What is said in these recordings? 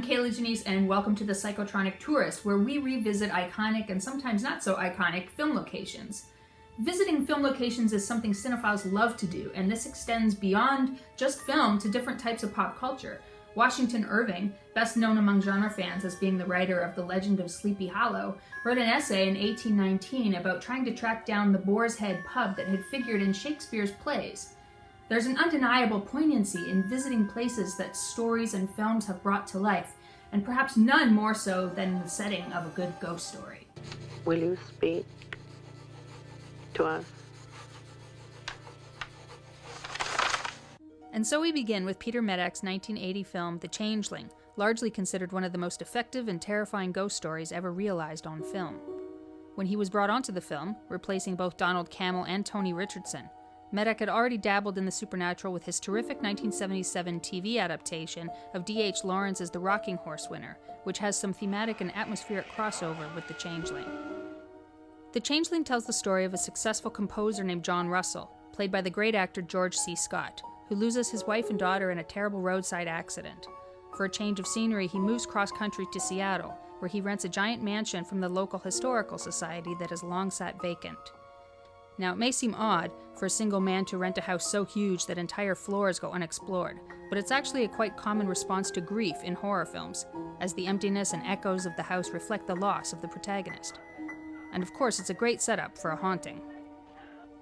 Kayla Janice, and welcome to the Psychotronic Tourist, where we revisit iconic and sometimes not so iconic film locations. Visiting film locations is something cinephiles love to do, and this extends beyond just film to different types of pop culture. Washington Irving, best known among genre fans as being the writer of The Legend of Sleepy Hollow, wrote an essay in 1819 about trying to track down the Boar's Head pub that had figured in Shakespeare's plays. There's an undeniable poignancy in visiting places that stories and films have brought to life, and perhaps none more so than the setting of a good ghost story. Will you speak to us? And so we begin with Peter Medak's 1980 film, The Changeling, largely considered one of the most effective and terrifying ghost stories ever realized on film. When he was brought onto the film, replacing both Donald Cammell and Tony Richardson, Medak had already dabbled in the supernatural with his terrific 1977 TV adaptation of D.H. Lawrence's The Rocking Horse winner, which has some thematic and atmospheric crossover with The Changeling. The Changeling tells the story of a successful composer named John Russell, played by the great actor George C. Scott, who loses his wife and daughter in a terrible roadside accident. For a change of scenery, he moves cross-country to Seattle, where he rents a giant mansion from the local historical society that has long sat vacant. Now, it may seem odd for a single man to rent a house so huge that entire floors go unexplored, but it's actually a quite common response to grief in horror films, as the emptiness and echoes of the house reflect the loss of the protagonist. And of course, it's a great setup for a haunting.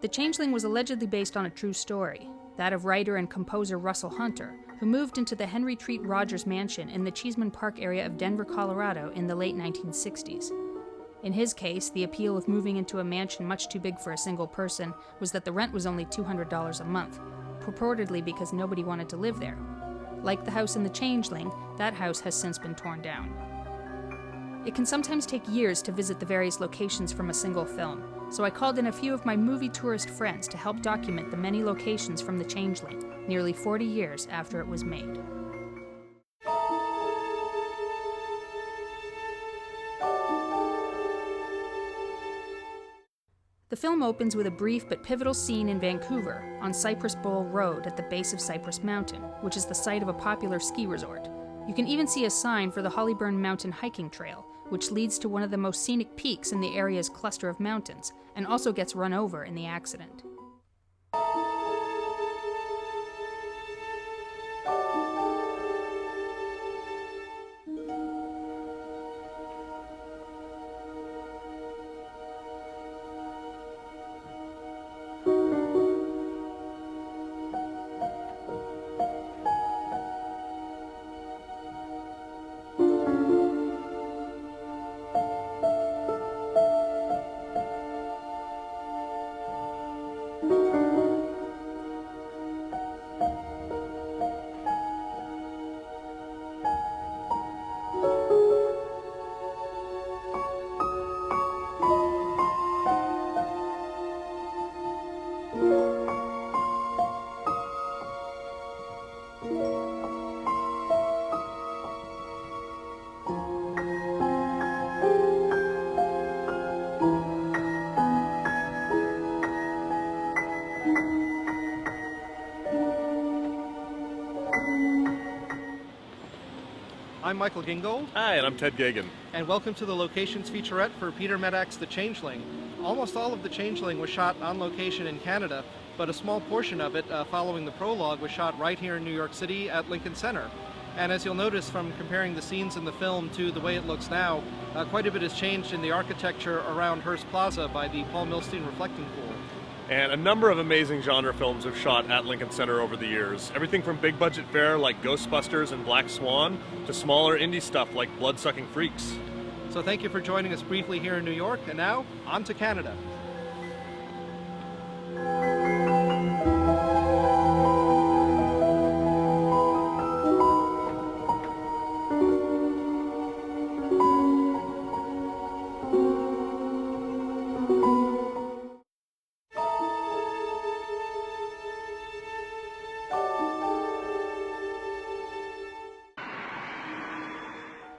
The Changeling was allegedly based on a true story, that of writer and composer Russell Hunter, who moved into the Henry Treat Rogers mansion in the Cheesman Park area of Denver, Colorado in the late 1960s. In his case, the appeal of moving into a mansion much too big for a single person was that the rent was only $200 a month, purportedly because nobody wanted to live there. Like the house in The Changeling, that house has since been torn down. It can sometimes take years to visit the various locations from a single film, so I called in a few of my movie tourist friends to help document the many locations from The Changeling, nearly 40 years after it was made. The film opens with a brief but pivotal scene in Vancouver on Cypress Bowl Road at the base of Cypress Mountain, which is the site of a popular ski resort. You can even see a sign for the Hollyburn Mountain hiking trail, which leads to one of the most scenic peaks in the area's cluster of mountains, and also gets run over in the accident. I'm Michael Gingold. Hi, and I'm Ted Gagan. And welcome to the Locations featurette for Peter Medak's The Changeling. Almost all of The Changeling was shot on location in Canada, but a small portion of it, following the prologue, was shot right here in New York City at Lincoln Center. And as you'll notice from comparing the scenes in the film to the way it looks now, quite a bit has changed in the architecture around Hearst Plaza by the Paul Milstein reflecting pool. And a number of amazing genre films have shot at Lincoln Center over the years. Everything from big budget fare like Ghostbusters and Black Swan to smaller indie stuff like Blood-Sucking Freaks. So thank you for joining us briefly here in New York, and now, on to Canada.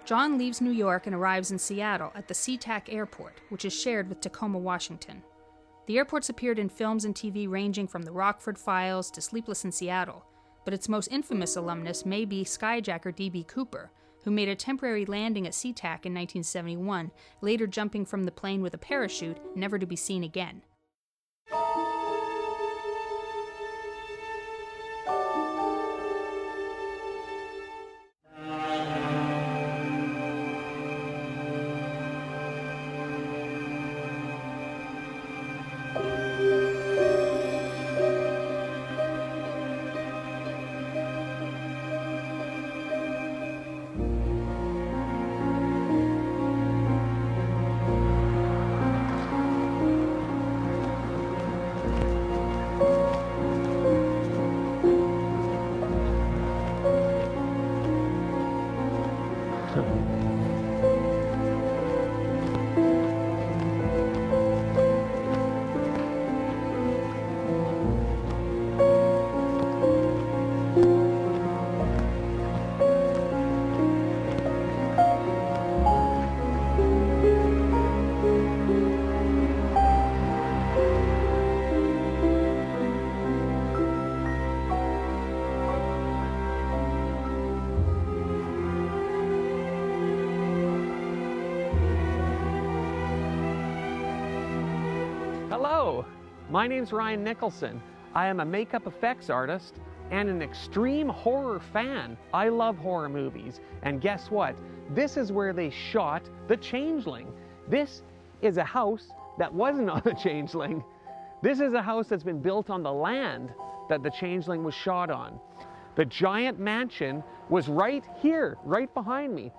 John leaves New York and arrives in Seattle at the SeaTac Airport, which is shared with Tacoma, Washington. The airport's appeared in films and TV ranging from The Rockford Files to Sleepless in Seattle, but its most infamous alumnus may be skyjacker D.B. Cooper, who made a temporary landing at SeaTac in 1971, later jumping from the plane with a parachute, never to be seen again. Hello, my name's Ryan Nicholson. I am a makeup effects artist and an extreme horror fan. I love horror movies, and guess what? This is where they shot The Changeling. This is a house that wasn't on The Changeling. This is a house that's been built on the land that The Changeling was shot on. The giant mansion was right here, right behind me.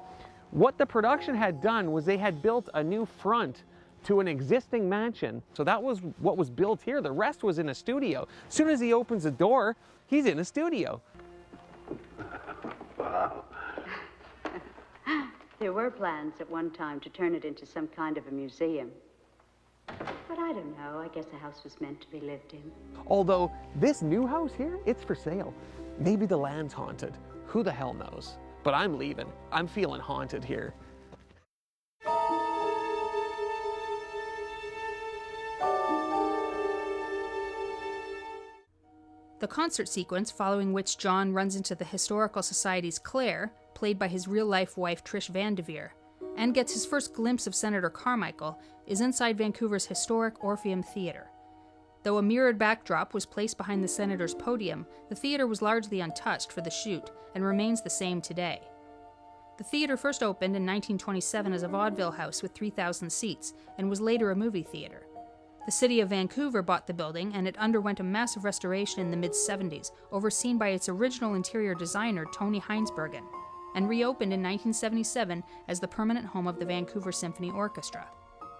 What the production had done was they had built a new front to an existing mansion. So that was what was built here. The rest was in a studio. As soon as he opens the door, he's in a studio. Wow. There were plans at one time to turn it into some kind of a museum. But I don't know. I guess the house was meant to be lived in. Although this new house here, it's for sale. Maybe the land's haunted. Who the hell knows? But I'm leaving. I'm feeling haunted here. The concert sequence following which John runs into the Historical Society's Claire, played by his real-life wife Trish Van Devere, and gets his first glimpse of Senator Carmichael, is inside Vancouver's historic Orpheum Theatre. Though a mirrored backdrop was placed behind the Senator's podium, the theatre was largely untouched for the shoot and remains the same today. The theatre first opened in 1927 as a vaudeville house with 3,000 seats and was later a movie theatre. The city of Vancouver bought the building, and it underwent a massive restoration in the mid-70s, overseen by its original interior designer Tony Heinsbergen, and reopened in 1977 as the permanent home of the Vancouver Symphony Orchestra.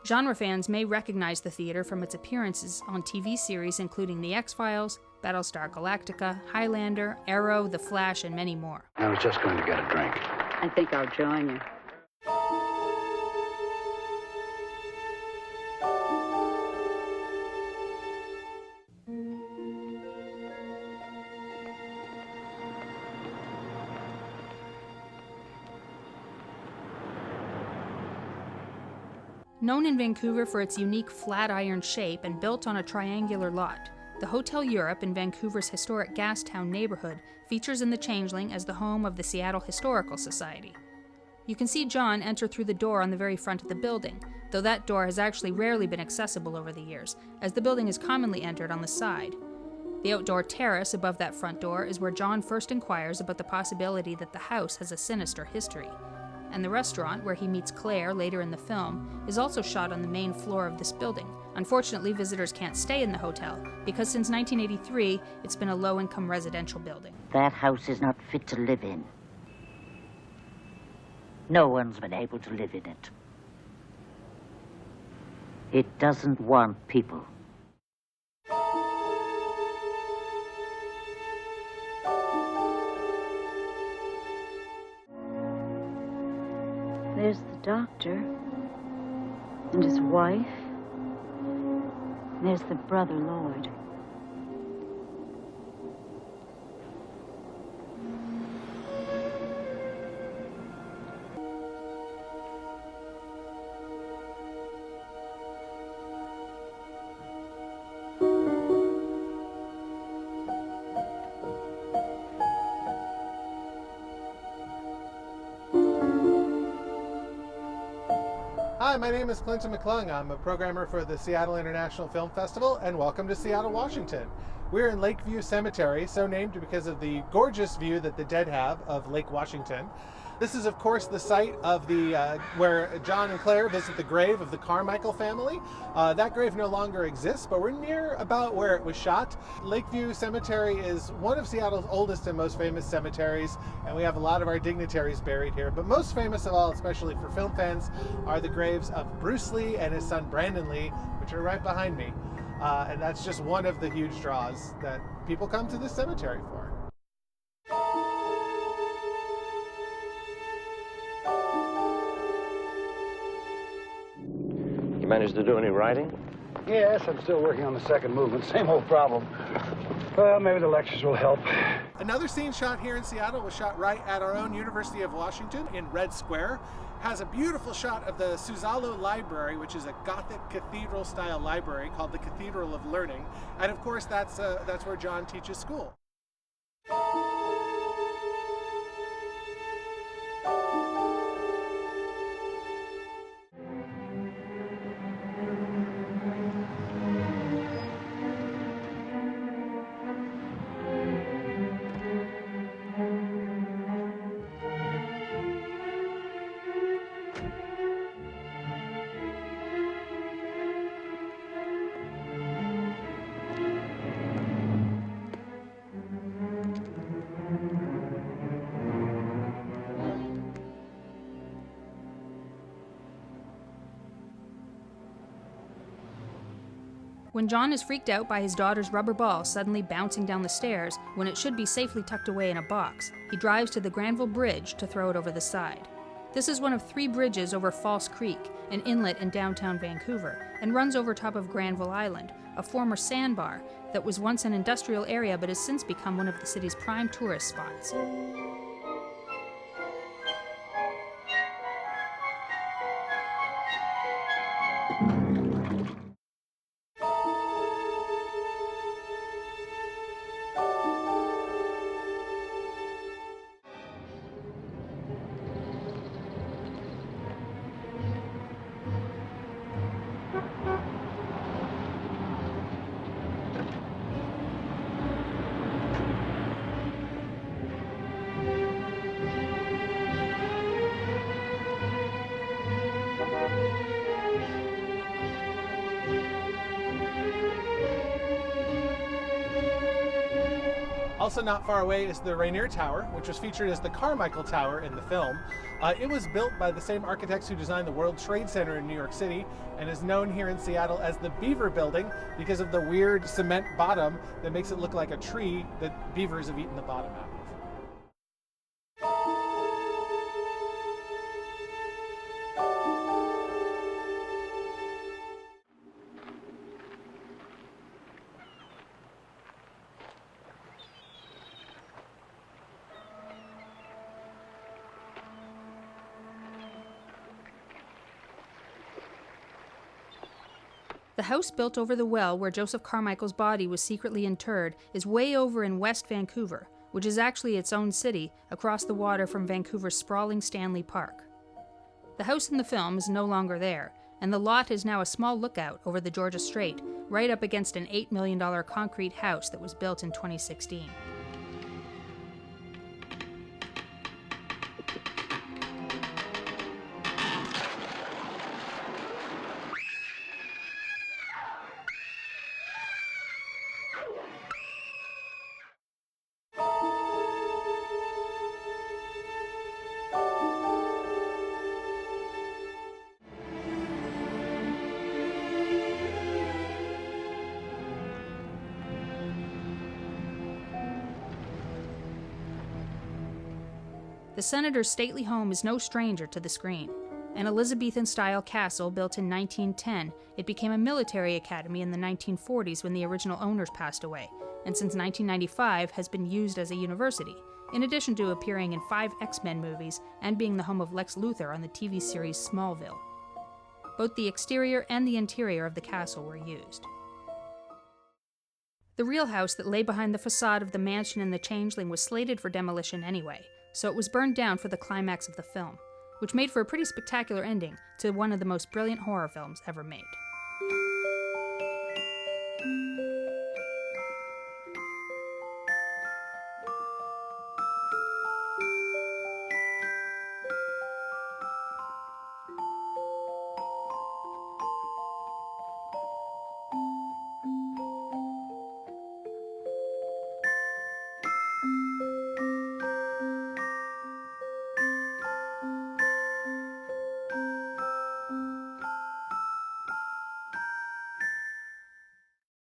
Genre fans may recognize the theatre from its appearances on TV series including The X-Files, Battlestar Galactica, Highlander, Arrow, The Flash, and many more. I was just going to get a drink. I think I'll join you. Known in Vancouver for its unique flat iron shape and built on a triangular lot, the Hotel Europe in Vancouver's historic Gastown neighborhood features in The Changeling as the home of the Seattle Historical Society. You can see John enter through the door on the very front of the building, though that door has actually rarely been accessible over the years, as the building is commonly entered on the side. The outdoor terrace above that front door is where John first inquires about the possibility that the house has a sinister history. And the restaurant, where he meets Claire later in the film, is also shot on the main floor of this building. Unfortunately, visitors can't stay in the hotel, because since 1983, it's been a low-income residential building. That house is not fit to live in. No one's been able to live in it. It doesn't want people. There's the doctor and his wife. There's the brother, Lloyd. my name is Clinton McClung. I'm a programmer for the Seattle International Film Festival, and welcome to Seattle, Washington. We're in Lakeview Cemetery, so named because of the gorgeous view that the dead have of Lake Washington. This is, of course, the site of the where John and Claire visit the grave of the Carmichael family. That grave no longer exists, but we're near about where it was shot. Lakeview Cemetery is one of Seattle's oldest and most famous cemeteries, and we have a lot of our dignitaries buried here. But most famous of all, especially for film fans, are the graves of Bruce Lee and his son Brandon Lee, which are right behind me. And that's just one of the huge draws that people come to this cemetery for. You managed to do any writing? Yes, I'm still working on the second movement. Same old problem. Well, maybe the lectures will help. Another scene shot here in Seattle was shot right at our own University of Washington in Red Square. Has a beautiful shot of the Suzzallo Library, which is a Gothic cathedral-style library called the Cathedral of Learning. And of course, that's where John teaches school. When John is freaked out by his daughter's rubber ball suddenly bouncing down the stairs when it should be safely tucked away in a box, he drives to the Granville Bridge to throw it over the side. This is one of 3 bridges over False Creek, an inlet in downtown Vancouver, and runs over top of Granville Island, a former sandbar that was once an industrial area but has since become one of the city's prime tourist spots. Also not far away is the Rainier Tower, which was featured as the Carmichael Tower in the film. It was built by the same architects who designed the World Trade Center in New York City and is known here in Seattle as the Beaver Building because of the weird cement bottom that makes it look like a tree that beavers have eaten the bottom out of. The house built over the well where Joseph Carmichael's body was secretly interred is way over in West Vancouver, which is actually its own city across the water from Vancouver's sprawling Stanley Park. The house in the film is no longer there, and the lot is now a small lookout over the Georgia Strait, right up against an $8 million concrete house that was built in 2016. The senator's stately home is no stranger to the screen. An Elizabethan-style castle built in 1910, it became a military academy in the 1940s when the original owners passed away, and since 1995 has been used as a university, in addition to appearing in 5 X-Men movies and being the home of Lex Luthor on the TV series Smallville. Both the exterior and the interior of the castle were used. The real house that lay behind the facade of the mansion in The Changeling was slated for demolition anyway, so it was burned down for the climax of the film. which made for a pretty spectacular ending to one of the most brilliant horror films ever made.